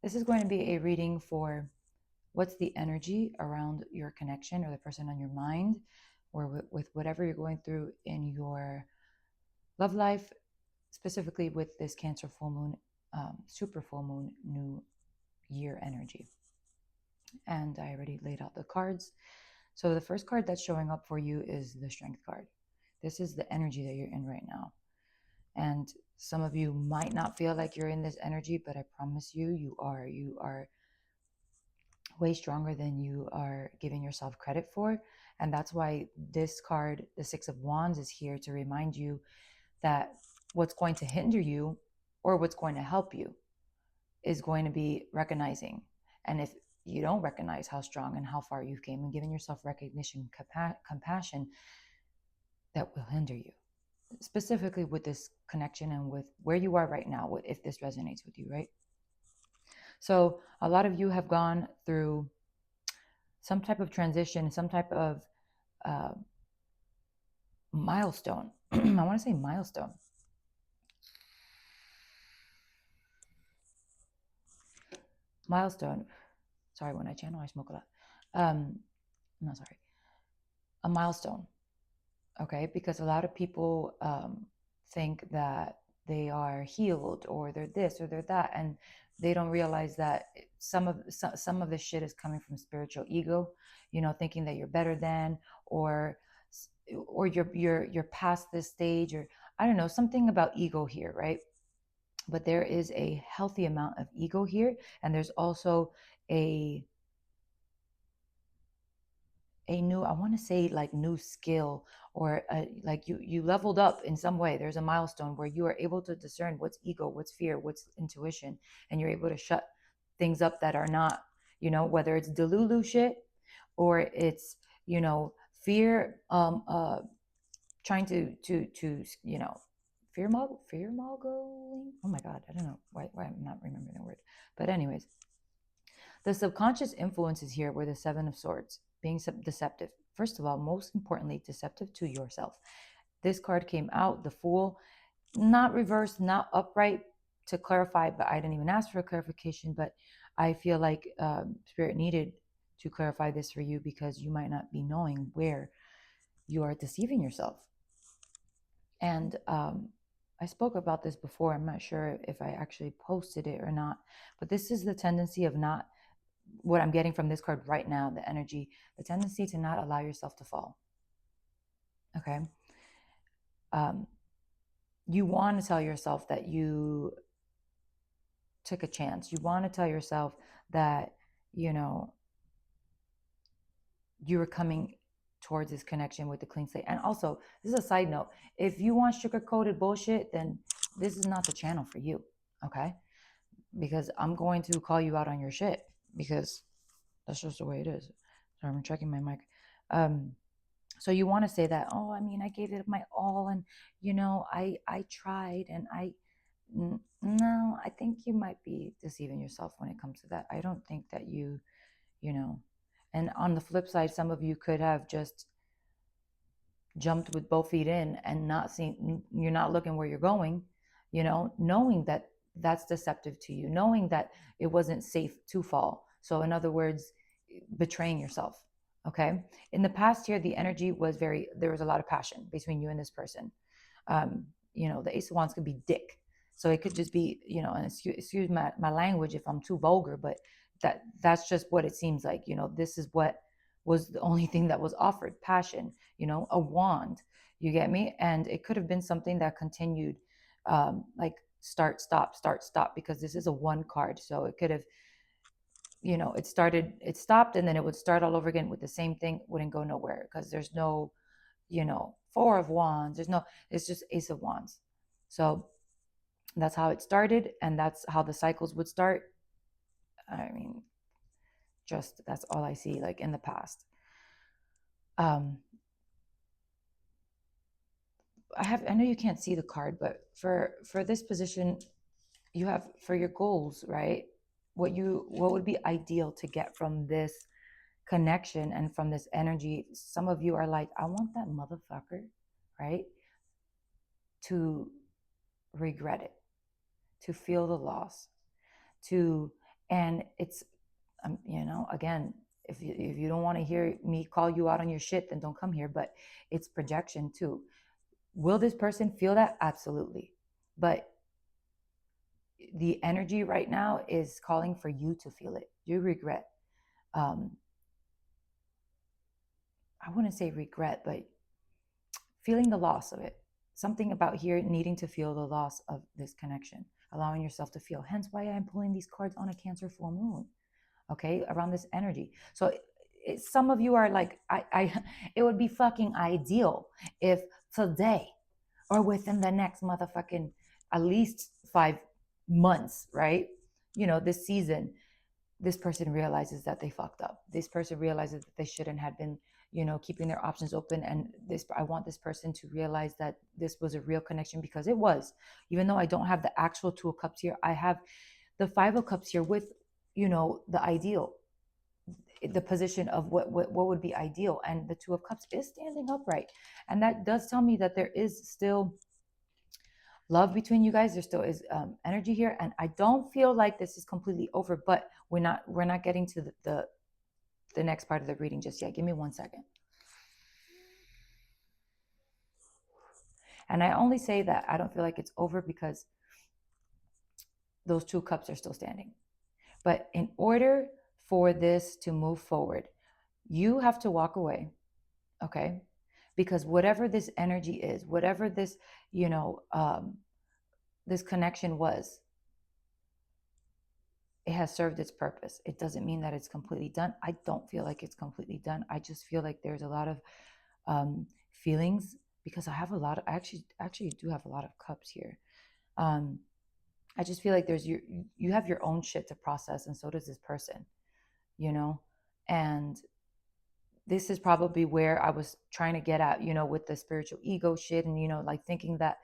This is going to be a reading for what's the energy around your connection or the person on your mind, or with whatever you're going through in your love life, specifically with this Cancer full moon, super full moon, new year energy. And I already laid out the cards. So the first card that's showing up for you is the Strength card. This is the energy that you're in right now. And some of you might not feel like you're in this energy, but I promise you, you are. You are way stronger than you are giving yourself credit for. And that's why this card, the Six of Wands, is here to remind you that what's going to hinder you or what's going to help you is going to be recognizing. And if you don't recognize how strong and how far you've came and giving yourself recognition, compassion, that will hinder you, specifically with this connection and with where you are right now, if this resonates with you, right? So a lot of you have gone through some type of transition, some type of uh, milestone. I want to say milestone. Milestone. Sorry, when I channel, I smoke a lot. No, sorry. A milestone. Okay, because a lot of people think that they are healed or they're this or they're that, and they don't realize that some of this shit is coming from spiritual ego, thinking that you're better than, or you're past this stage, or I don't know, something about ego here, right? But there is a healthy amount of ego here, and there's also a new, I want to say, like, new skill, or like you leveled up in some way. There's a milestone where you are able to discern what's ego, what's fear, what's intuition, and you're able to shut things up that are not, whether it's delulu shit, or it's, fear, trying to fear modeling. Oh my god, I don't know why I'm not remembering the word. But anyways, the subconscious influences here were the Seven of Swords, being deceptive. First of all, most importantly, deceptive to yourself. This card came out, the Fool, not reversed, not upright, to clarify, but I didn't even ask for a clarification. But I feel like Spirit needed to clarify this for you, because you might not be knowing where you are deceiving yourself. And I spoke about this before. I'm not sure if I actually posted it or not, but this is the tendency of not, what I'm getting from this card right now, the energy, the tendency to not allow yourself to fall. Okay. You want to tell yourself that you took a chance. You want to tell yourself that, you were coming towards this connection with the clean slate. And also, this is a side note. If you want sugar-coated bullshit, then this is not the channel for you. Okay. Because I'm going to call you out on your shit, because that's just the way it is. So I'm checking my mic. So you want to say that, oh, I mean, I gave it my all, and I tried, and no, I think you might be deceiving yourself when it comes to that. I don't think that you know and on the flip side, some of you could have just jumped with both feet in and not seen, you're not looking where you're going, knowing that that's deceptive to you, knowing that it wasn't safe to fall. So in other words, betraying yourself. Okay. In the past year, the energy was there was a lot of passion between you and this person. The Ace of Wands could be dick. So it could just be, and excuse my language if I'm too vulgar, but that's just what it seems like. This is what was the only thing that was offered: passion, a wand. You get me? And it could have been something that continued, like start, stop, because this is a one card. So it could have, it stopped, and then it would start all over again with the same thing, wouldn't go nowhere, because there's no, Four of Wands. It's just Ace of Wands. So that's how it started, and that's how the cycles would start. I mean, just that's all I see, like, in the past. I know you can't see the card, but for this position, you have, for your goals, right? What would be ideal to get from this connection and from this energy? Some of you are like, I want that motherfucker, right, to regret it, to feel the loss, to And it's, again, if you don't want to hear me call you out on your shit, then don't come here. But it's projection too. Will this person feel that? Absolutely. But the energy right now is calling for you to feel it. You regret. Um, I wouldn't say regret, but feeling the loss of it. Something about here needing to feel the loss of this connection, allowing yourself to feel. Hence why I'm pulling these cards on a Cancer full moon, okay, around this energy. So some of you are like, it would be fucking ideal if today or within the next motherfucking at least 5 months, right? This season, this person realizes that they fucked up. This person realizes that they shouldn't have been, keeping their options open. And I want this person to realize that this was a real connection, because it was. Even though I don't have the actual Two of Cups here, I have the Five of Cups here with, the ideal, the position of what would be ideal. And the Two of Cups is standing upright. And that does tell me that there is still love between you guys. There still is energy here, and I don't feel like this is completely over. But we're not getting to the next part of the reading just yet. Give me 1 second. And I only say that I don't feel like it's over because those two cups are still standing. But in order for this to move forward, you have to walk away, okay? Because whatever this energy is, whatever this, this connection was, it has served its purpose. It doesn't mean that it's completely done. I don't feel like it's completely done. I just feel like there's a lot of feelings, because I have a lot of, I actually do have a lot of cups here. I just feel like you have your own shit to process, and so does this person, and this is probably where I was trying to get at, with the spiritual ego shit, and like thinking that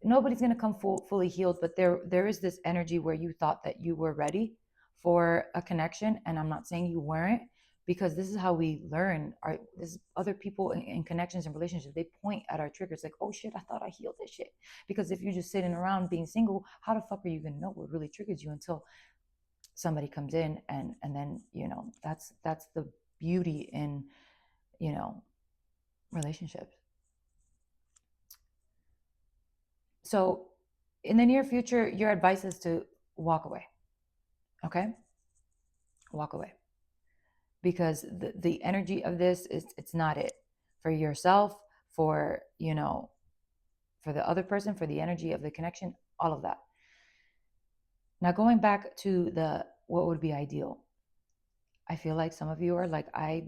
nobody's going to come fully healed, but there is this energy where you thought that you were ready for a connection. And I'm not saying you weren't, because this is how we learn. This other people in connections and relationships, they point at our triggers like, oh shit, I thought I healed this shit. Because if you're just sitting around being single, how the fuck are you going to know what really triggers you until somebody comes in? And then that's the beauty in relationships. So in the near future, your advice is to walk away. Okay? Walk away. Because the energy of this is, it's not it. For yourself, for, for the other person, for the energy of the connection, all of that. Now going back to what would be ideal. I feel like some of you are like, I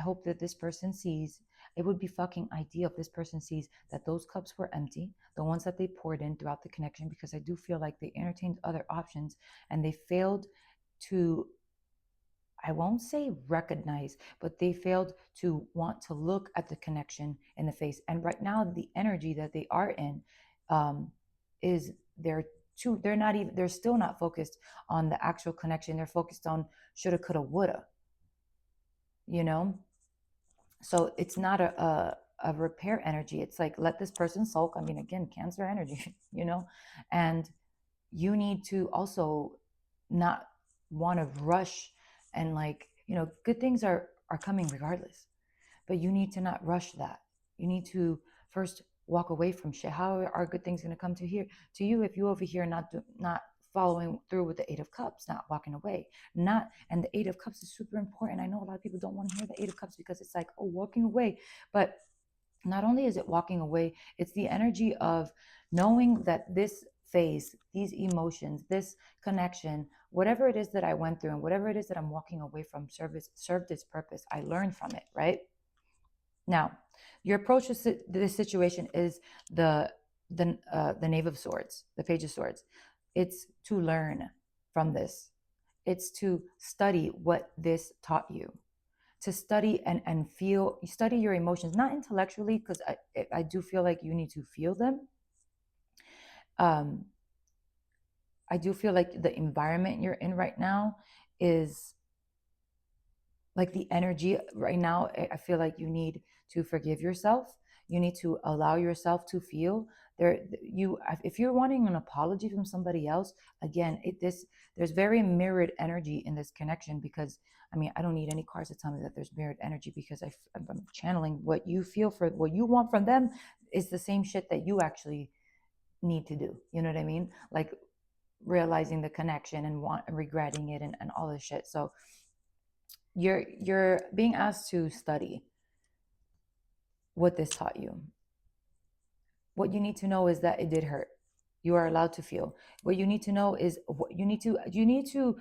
hope that this person sees, it would be fucking ideal if this person sees that those cups were empty, the ones that they poured in throughout the connection, because I do feel like they entertained other options and they failed to, I won't say recognize, but they failed to want to look at the connection in the face. And right now, the energy that they are in is they're still not focused on the actual connection. They're focused on shoulda, coulda, woulda, So it's not a repair energy. It's like, let this person sulk. I mean, again, Cancer energy, and you need to also not want to rush, and like, good things are coming regardless, but you need to not rush that. You need to first walk away from shit. How are good things going to come to you if you over here not following through with the Eight of Cups, not walking away? And the Eight of Cups is super important. I know a lot of people don't want to hear the Eight of Cups because it's like, oh, walking away. But not only is it walking away, it's the energy of knowing that this phase, these emotions, this connection, whatever it is that I went through and whatever it is that I'm walking away from, served its purpose. I learned from it, right? Now, your approach to this situation is the Knave of Swords, the Page of Swords. It's to learn from this. It's to study what this taught you, to study and study your emotions, not intellectually, because I do feel like you need to feel them. I do feel like the environment you're in right now is like the energy right now. I feel like you need to forgive yourself. You need to allow yourself to feel if you're wanting an apology from somebody else, again, there's very mirrored energy in this connection, because I mean, I don't need any cards to tell me that there's mirrored energy, because I'm channeling what you feel for what you want from them is the same shit that you actually need to do. You know what I mean? Like realizing the connection and regretting it, and all this shit. So you're being asked to study what this taught you. What you need to know is that it did hurt. You are allowed to feel. What you need to know is what you need to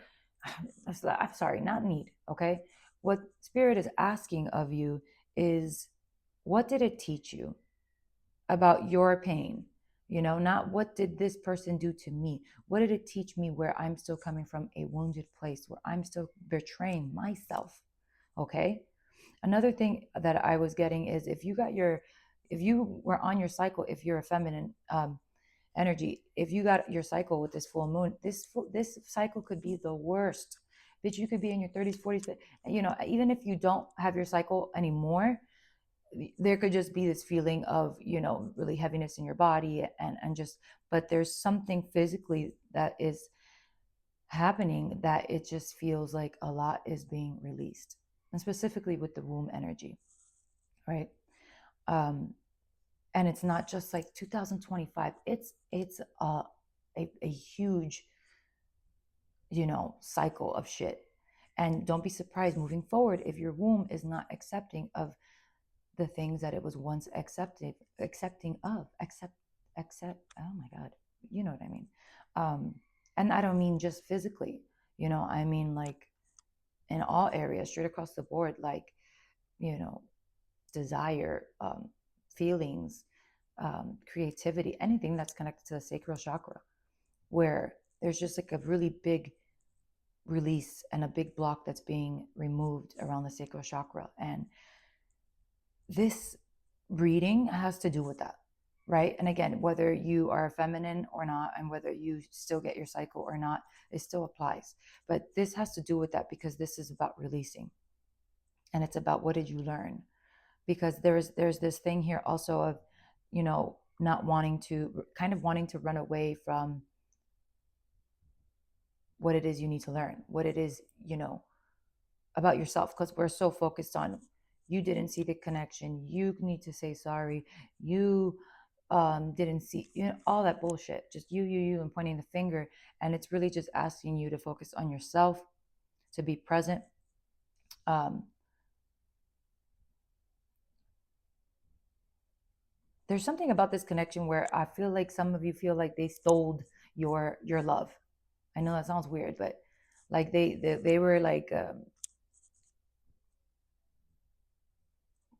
I'm sorry, not need, okay? What spirit is asking of you is, what did it teach you about your pain? You know, not what did this person do to me? What did it teach me where I'm still coming from a wounded place, where I'm still betraying myself? Okay? Another thing that I was getting is, if you were on your cycle, if you're a feminine energy, if you got your cycle with this full moon, this cycle could be the worst. Bitch, you could be in your 30s, 40s, but you know, even if you don't have your cycle anymore, there could just be this feeling of, you know, really heaviness in your body, and just, but there's something physically that is happening, that it just feels like a lot is being released, and specifically with the womb energy, right? um and it's not just like 2025, it's a huge, you know, cycle of shit. And don't be surprised moving forward if your womb is not accepting of the things that it was once accepting of, accept, oh my god, you know what I mean. um and I don't mean just physically, you know, I mean like in all areas, straight across the board, like, you know, desire, feelings, creativity, anything that's connected to the sacral chakra, where there's just like a really big release and a big block that's being removed around the sacral chakra. And this reading has to do with that, right? And again, whether you are feminine or not, and whether you still get your cycle or not, it still applies. But this has to do with that, because this is about releasing, and it's about, what did you learn? Because there's this thing here also of, you know, not wanting to, kind of wanting to run away from what it is you need to learn, what it is, you know, about yourself, because we're so focused on, you didn't see the connection, you need to say sorry, you didn't see, you know, all that bullshit, just you and pointing the finger. And it's really just asking you to focus on yourself, to be present. um there's something about this connection where I feel like some of you feel like they stole your love. I know that sounds weird, but like they were like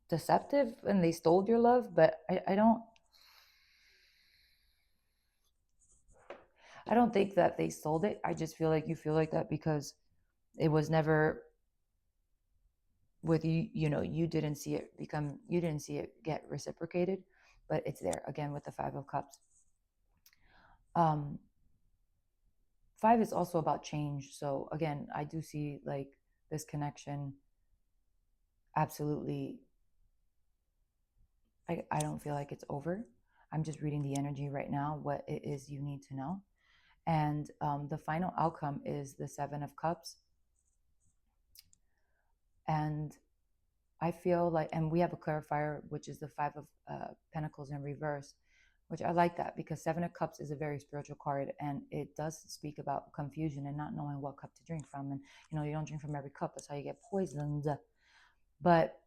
deceptive, and they stole your love. But I don't think that they sold it. I just feel like you feel like that because it was never with you. You know, you didn't see it get reciprocated, but it's there again with the Five of Cups. um Five is also about change. So again, I do see like this connection. Absolutely. I don't feel like it's over. I'm just reading the energy right now, what it is you need to know. And the final outcome is the Seven of Cups. And I feel like, and we have a clarifier, which is the Five of Pentacles in reverse, which I like that, because Seven of Cups is a very spiritual card, and it does speak about confusion and not knowing what cup to drink from. And, you know, you don't drink from every cup. That's how you get poisoned. But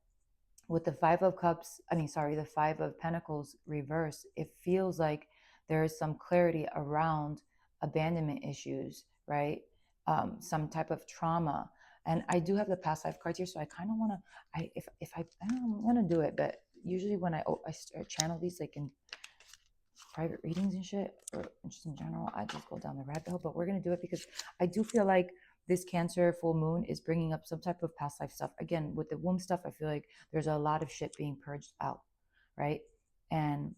with the Five of Cups, I mean, sorry, the Five of Pentacles reverse, it feels like there is some clarity around abandonment issues, right? Some type of trauma. And I do have the past life cards here, so I kind of want to, if I don't know, I'm gonna do it. But usually when I channel these, like in private readings and shit, or just in general, I just go down the rabbit hole. But we're gonna do it because I do feel like this Cancer full moon is bringing up some type of past life stuff. Again, with the womb stuff, I feel like there's a lot of shit being purged out, right? And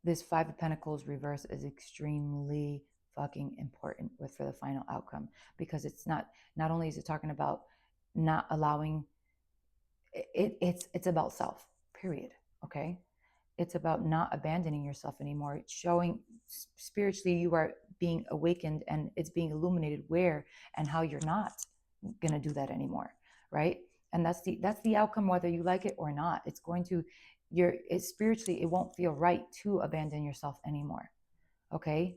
this Five of Pentacles reverse is extremely fucking important for the final outcome, because it's not only is it talking about not allowing it's about self, period. Okay. it's about not abandoning yourself anymore. It's showing spiritually you are being awakened and it's being illuminated where and how you're not going to do that anymore, right? And that's the outcome, whether you like it or not. It's going to it's spiritually, it won't feel right to abandon yourself anymore. Okay,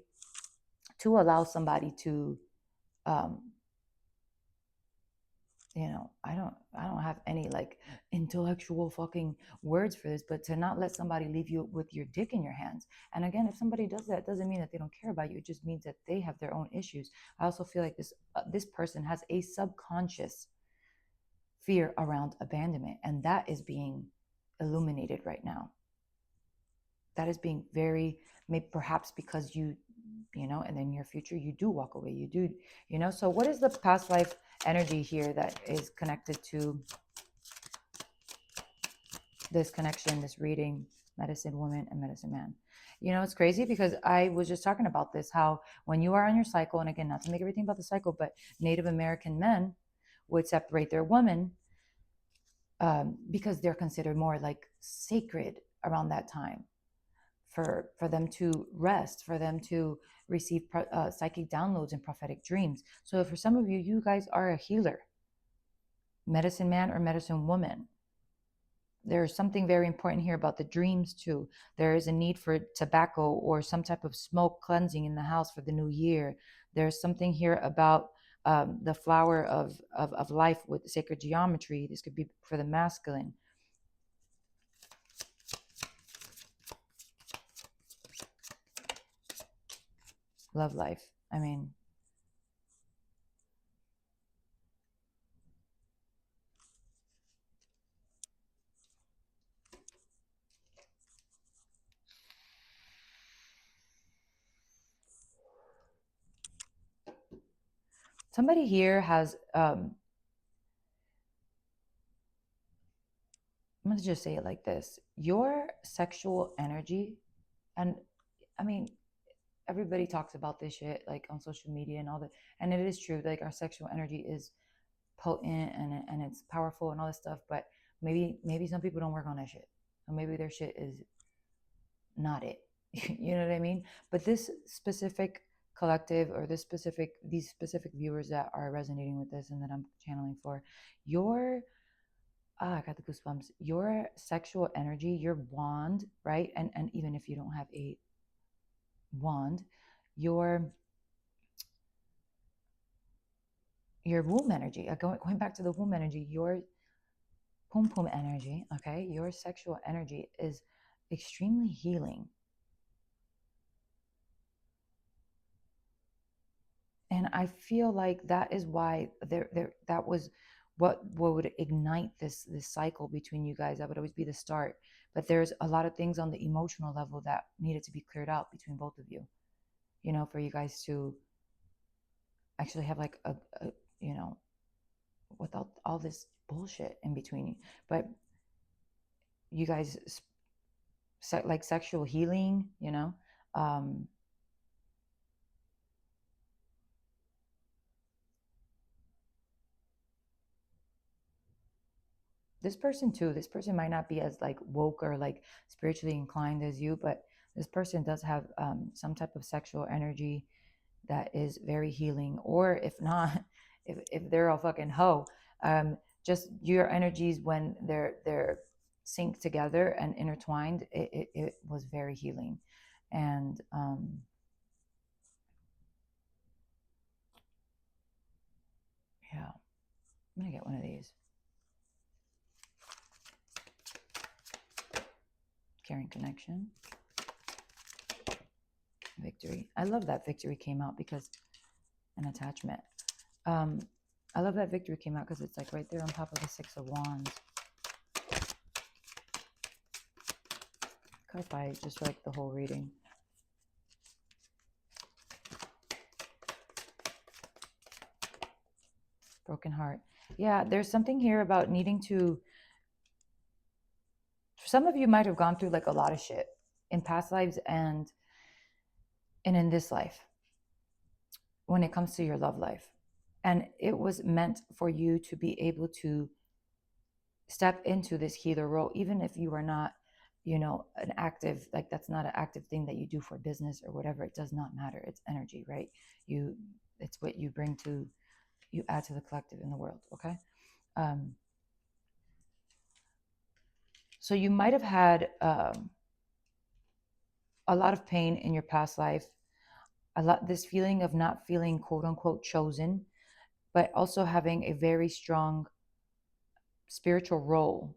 to allow somebody to um, I don't have any like intellectual fucking words for this, but to not let somebody leave you with your dick in your hands. And again, if somebody does that, it doesn't mean that they don't care about you. It just means that they have their own issues. I also feel like this person has a subconscious fear around abandonment, and that is being illuminated right now. That is being very, maybe perhaps because and in your future you do walk away, you do, so what is the past life energy here that is connected to this connection, this reading, medicine woman and medicine man? It's crazy because I was just talking about this, how when you are on your cycle, and again, not to make everything about the cycle, but Native American men would separate their women because they're considered more like sacred around that time, for them to rest, for them to receive psychic downloads and prophetic dreams. So for some of you, you guys are a healer, medicine man or medicine woman. There's something very important here about the dreams too. There is a need for tobacco or some type of smoke cleansing in the house for the new year. There's something here about the flower of life with sacred geometry. This could be for the masculine. Love life. I mean, somebody here has I'm going to just say it like this. Your sexual energy, and I mean, everybody talks about this shit like on social media and all that. And it is true. Like our sexual energy is potent and it's powerful and all this stuff. But maybe some people don't work on that shit. Or maybe their shit is not it. You know what I mean? But this specific collective, or these specific viewers that are resonating with this and that I'm channeling for, your I got the goosebumps. Your sexual energy, your wand, right? And even if you don't have a wand, your womb energy. Going back to the womb energy, your pum pum energy, okay? Your sexual energy is extremely healing. And I feel like that is why that was what would ignite this cycle between you guys. That would always be the start. But there's a lot of things on the emotional level that needed to be cleared out between both of you. For you guys to actually have like a without all this bullshit in between you. But you guys like sexual healing, this person might not be as like woke or like spiritually inclined as you, but this person does have some type of sexual energy that is very healing. Or if not, if they're a fucking hoe, just your energies, when they're synced together and intertwined, it was very healing. And yeah, I'm gonna get one of these. Caring connection. Victory. I love that victory came out because an attachment. I love that victory came out because it's like right there on top of the Six of Wands. Clarify just like the whole reading. Broken heart. Yeah, there's something here about needing to. Some of you might have gone through like a lot of shit in past lives and in this life when it comes to your love life. And it was meant for you to be able to step into this healer role, even if you are not an active, like that's not an active thing that you do for business or whatever. It does not matter. It's energy, right? It's what you bring to, you add to the collective in the world. Okay. So you might have had a lot of pain in your past life, this feeling of not feeling quote unquote chosen, but also having a very strong spiritual role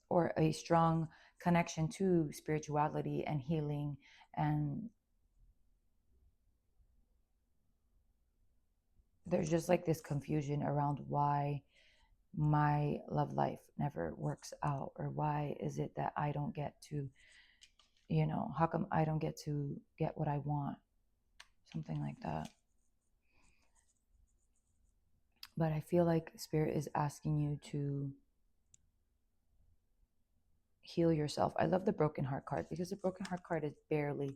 or a strong connection to spirituality and healing. And there's just like this confusion around why my love life never works out, or why is it that I don't get to, how come I don't get to get what I want, something like that. But I feel like spirit is asking you to heal yourself. I love the broken heart card, because the broken heart card is barely,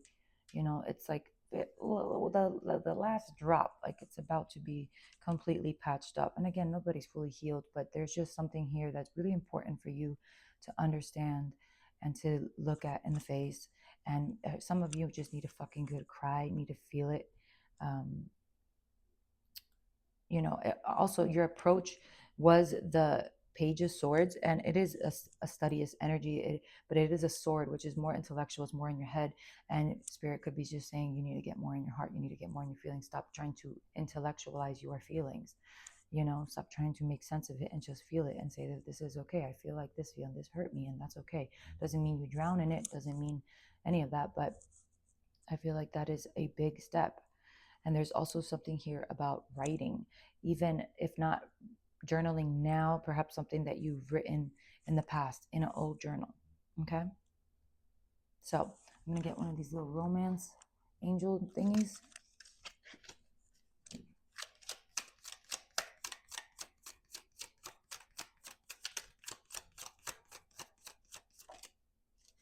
it's like the last drop, like it's about to be completely patched up. And again, nobody's fully healed, but there's just something here that's really important for you to understand and to look at in the face. And some of you just need a fucking good cry, need to feel it. Also your approach was the Page of Swords, and it is a studious energy, but it is a sword, which is more intellectual, it's more in your head. And spirit could be just saying you need to get more in your heart, you need to get more in your feelings. Stop trying to intellectualize your feelings. Stop trying to make sense of it and just feel it and say that this is okay. I feel like this feeling, this hurt me, and that's okay. Doesn't mean you drown in it, doesn't mean any of that, but I feel like that is a big step. And there's also something here about writing, even if not journaling now, perhaps something that you've written in the past in an old journal. Okay. So I'm going to get one of these little romance angel thingies.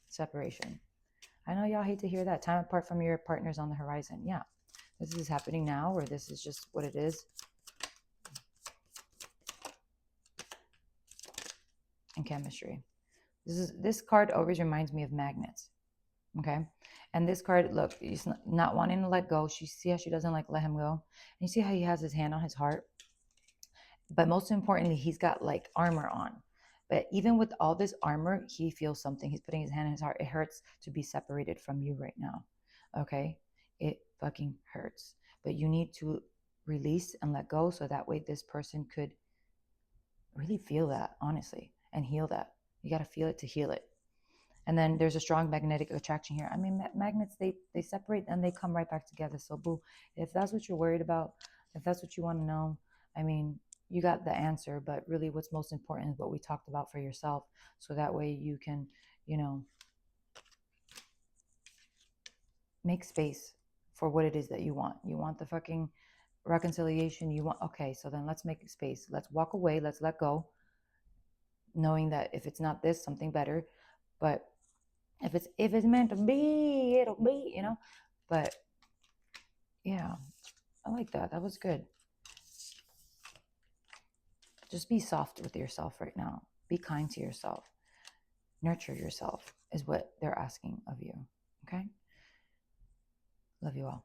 Separation. I know y'all hate to hear that. Time apart from your partners on the horizon. Yeah. This is happening now, or this is just what it is. And chemistry. This card always reminds me of magnets. Okay. And this card, look, he's not wanting to let go. See how she doesn't like let him go. And you see how he has his hand on his heart. But most importantly, he's got like armor on. But even with all this armor, he feels something. He's putting his hand in his heart. It hurts to be separated from you right now. Okay. It fucking hurts. But you need to release and let go, so that way this person could really feel that, honestly, and heal that. You got to feel it to heal it. And then there's a strong magnetic attraction here. I mean, magnets, they separate and they come right back together. So boo, if that's what you're worried about, if that's what you want to know, I mean, you got the answer. But really what's most important is what we talked about for yourself. So that way you can, make space for what it is that you want. You want the fucking reconciliation. You want, okay, so then let's make space. Let's walk away. Let's let go. Knowing that if it's not this, something better. But if it's meant to be, it'll be, But yeah, I like that. That was good. Just be soft with yourself right now. Be kind to yourself. Nurture yourself is what they're asking of you. Okay? Love you all.